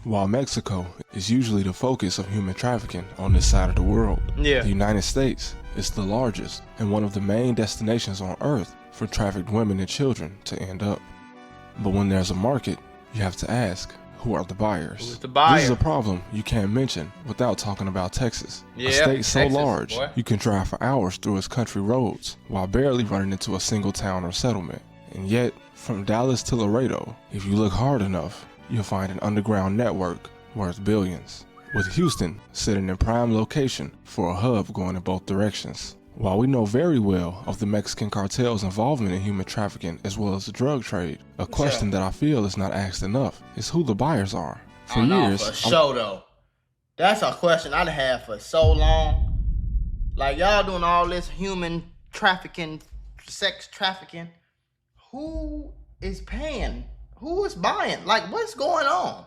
While Mexico is usually the focus of human trafficking on this side of the world, the United States is the largest and one of the main destinations on Earth for trafficked women and children to end up. But when there's a market, you have to ask, who are the buyers? Who's the buyer? This is a problem you can't mention without talking about Texas. Yeah, a state so Texas, large, boy. you can drive for hours through its country roads while barely running into a single town or settlement. And yet, from Dallas to Laredo, if you look hard enough, you'll find an underground network worth billions, with Houston sitting in prime location for a hub going in both directions. While we know very well of the Mexican cartel's involvement in human trafficking as well as the drug trade, a question that I feel is not asked enough is who the buyers are. For years, for sure though. That's a question I'd had for so long. Like, y'all doing all this human trafficking, sex trafficking. Who is paying? Who is buying? Like, what's going on?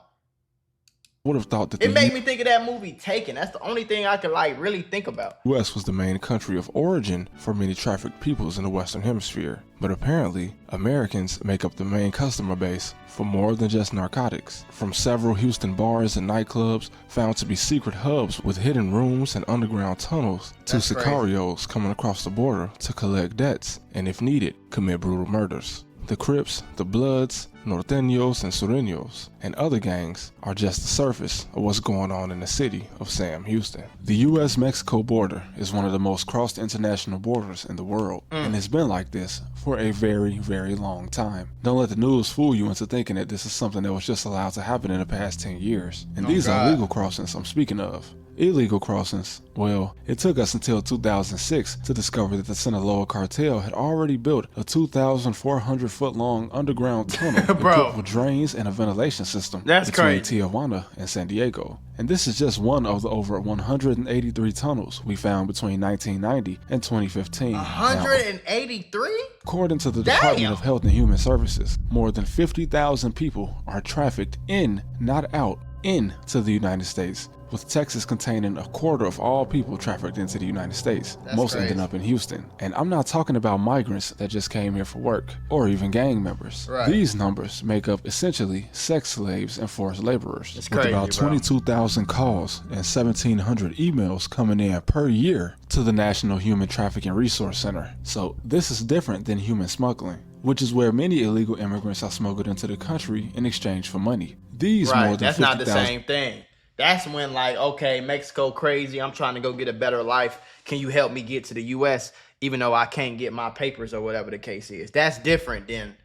would have thought that it made me think of that movie Taken. That's the only thing I could like really think about. The U.S. was the main country of origin for many trafficked peoples in the Western Hemisphere, but apparently Americans make up the main customer base for more than just narcotics. From several Houston bars and nightclubs found to be secret hubs with hidden rooms and underground tunnels, to sicarios coming across the border to collect debts and, if needed, commit brutal murders. The Crips, the Bloods, Norteños and Sureños, and other gangs are just the surface of what's going on in the city of Sam Houston. The U.S.-Mexico border is one of the most crossed international borders in the world, and it's been like this for a very, very long time. Don't let the news fool you into thinking that this is something that was just allowed to happen in the past 10 years. And these are legal crossings I'm speaking of. Illegal crossings, well, it took us until 2006 to discover that the Sinaloa Cartel had already built a 2,400-foot-long underground tunnel equipped with drains and a ventilation system between Tijuana and San Diego. And this is just one of the over 183 tunnels we found between 1990 and 2015. 183? According to the Department of Health and Human Services, more than 50,000 people are trafficked in, not out, into the United States, with Texas containing a quarter of all people trafficked into the United States, most ending up in Houston. And I'm not talking about migrants that just came here for work, or even gang members. These numbers make up essentially sex slaves and forced laborers, with about 22,000 calls and 1,700 emails coming in per year to the National Human Trafficking Resource Center. So this is different than human smuggling, which is where many illegal immigrants are smuggled into the country in exchange for money. These more than that's not the same thing. That's when, like, okay, Mexico crazy, I'm trying to go get a better life. Can you help me get to the U.S. even though I can't get my papers or whatever the case is? That's different than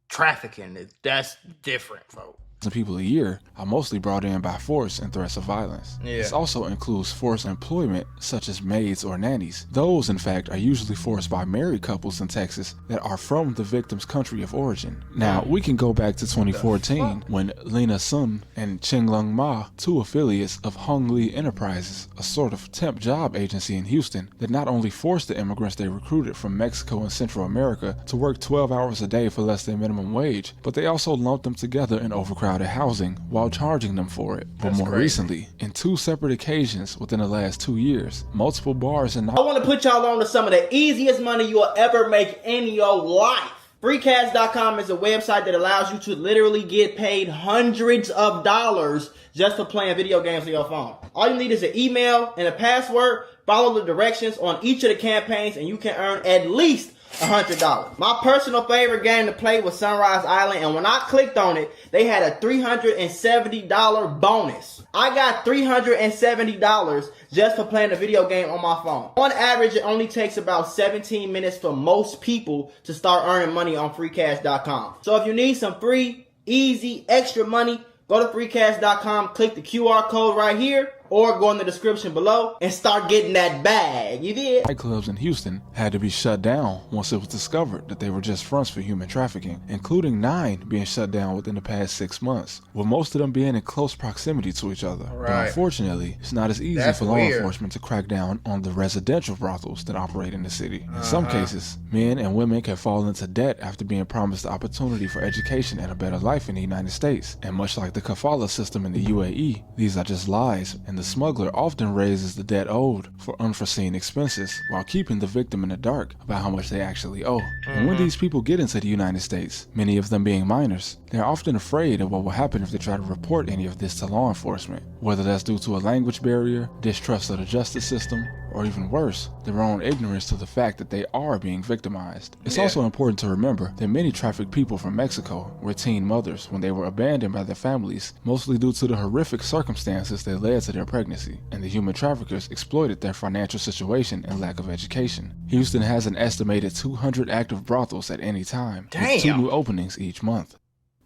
trafficking. That's different, folks. People a year are mostly brought in by force and threats of violence. This also includes forced employment such as maids or nannies. Those, in fact, are usually forced by married couples in Texas that are from the victim's country of origin. Now, we can go back to 2014 when Lena Sun and Chinglung Ma, two affiliates of Hong Lee Enterprises, a sort of temp job agency in Houston that not only forced the immigrants they recruited from Mexico and Central America to work 12 hours a day for less than minimum wage, but they also lumped them together in overcrowded housing while charging them for it. But more recently, in two separate occasions within the last 2 years, multiple bars and I want to put y'all on to some of the easiest money you'll ever make in your life. Freecash.com is a website that allows you to literally get paid hundreds of dollars just for playing video games on your phone. All you need is an email and a password. Follow the directions on each of the campaigns and you can earn at least $100. My personal favorite game to play was Sunrise Island, and when I clicked on it, they had a $370 bonus. I got $370 just for playing a video game on my phone. On average, it only takes about 17 minutes for most people to start earning money on freecash.com. So if you need some free, easy, extra money, go to freecash.com, click the QR code right here, or go in the description below and start getting that bag. You did? Nightclubs in Houston had to be shut down once it was discovered that they were just fronts for human trafficking, including 9 being shut down within the past 6 months, with most of them being in close proximity to each other. But unfortunately, it's not as easy for law enforcement to crack down on the residential brothels that operate in the city. In some cases, men and women can fall into debt after being promised the opportunity for education and a better life in the United States. And much like the kafala system in the UAE, these are just lies and and the smuggler often raises the debt owed for unforeseen expenses while keeping the victim in the dark about how much they actually owe. And when these people get into the United States, many of them being minors, they're often afraid of what will happen if they try to report any of this to law enforcement, whether that's due to a language barrier, distrust of the justice system, or even worse, their own ignorance to the fact that they are being victimized. It's also important to remember that many trafficked people from Mexico were teen mothers when they were abandoned by their families, mostly due to the horrific circumstances that led to their pregnancy, and the human traffickers exploited their financial situation and lack of education. Houston has an estimated 200 active brothels at any time, with 2 new openings each month.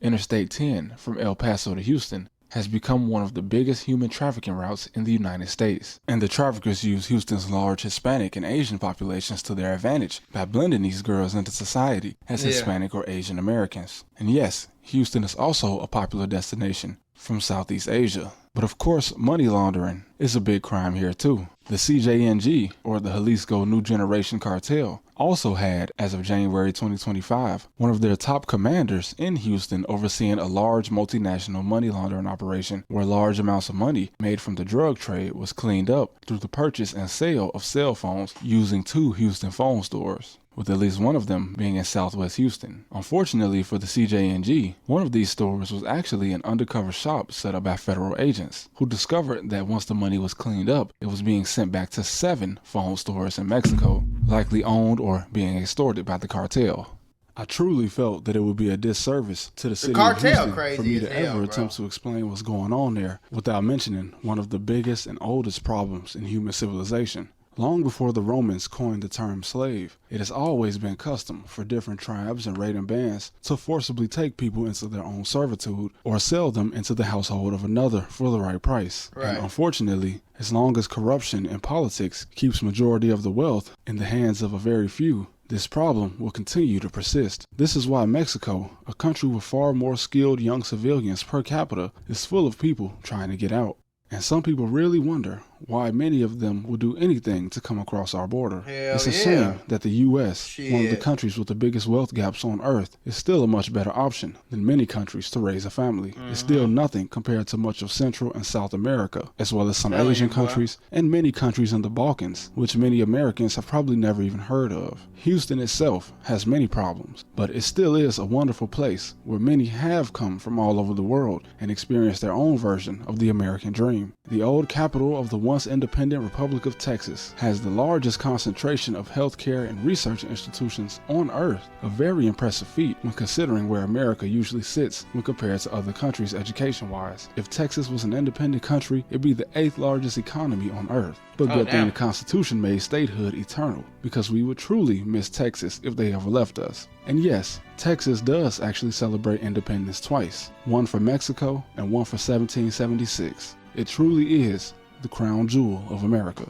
Interstate 10 from El Paso to Houston has become one of the biggest human trafficking routes in the United States. And the traffickers use Houston's large Hispanic and Asian populations to their advantage by blending these girls into society as Hispanic or Asian Americans. And yes, Houston is also a popular destination from Southeast Asia. But of course, money laundering is a big crime here too. The CJNG, or the Jalisco New Generation Cartel, also had, as of January 2025, one of their top commanders in Houston overseeing a large multinational money laundering operation where large amounts of money made from the drug trade was cleaned up through the purchase and sale of cell phones using 2 Houston phone stores, with at least one of them being in Southwest Houston. Unfortunately for the CJNG, one of these stores was actually an undercover shop set up by federal agents, who discovered that once the money was cleaned up, it was being sent back to 7 phone stores in Mexico, likely owned or being extorted by the cartel. I truly felt that it would be a disservice to the city of Houston for me to ever attempt to explain what's going on there without mentioning one of the biggest and oldest problems in human civilization. Long before the Romans coined the term slave, it has always been custom for different tribes and raiding bands to forcibly take people into their own servitude or sell them into the household of another for the right price. And unfortunately, as long as corruption in politics keeps majority of the wealth in the hands of a very few, this problem will continue to persist. This is why Mexico, a country with far more skilled young civilians per capita, is full of people trying to get out. And some people really wonder why many of them will do anything to come across our border. It's a shame that the U.S., one of the countries with the biggest wealth gaps on earth, is still a much better option than many countries to raise a family. It's still nothing compared to much of Central and South America, as well as some Asian countries and many countries in the Balkans, which many Americans have probably never even heard of. Houston itself has many problems, but it still is a wonderful place where many have come from all over the world and experienced their own version of the American dream. The old capital of the once independent Republic of Texas has the largest concentration of healthcare and research institutions on Earth, a very impressive feat when considering where America usually sits when compared to other countries education-wise. If Texas was an independent country, it'd be the 8th largest economy on Earth. But good thing the Constitution made statehood eternal, because we would truly miss Texas if they ever left us. And yes, Texas does actually celebrate independence twice, one for Mexico and one for 1776. It truly is the crown jewel of America.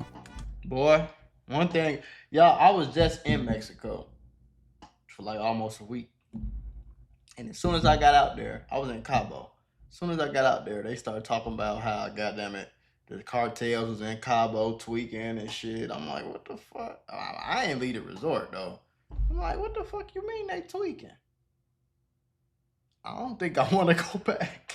Boy, one thing, y'all, I was just in Mexico for like almost a week. And as soon as I got out there, I was in Cabo. As soon as I got out there, they started talking about how, goddamn it, the cartels was in Cabo tweaking and shit. I'm like, what the fuck? I ain't leave the resort, though. I'm like, what the fuck you mean they tweaking? I don't think I want to go back.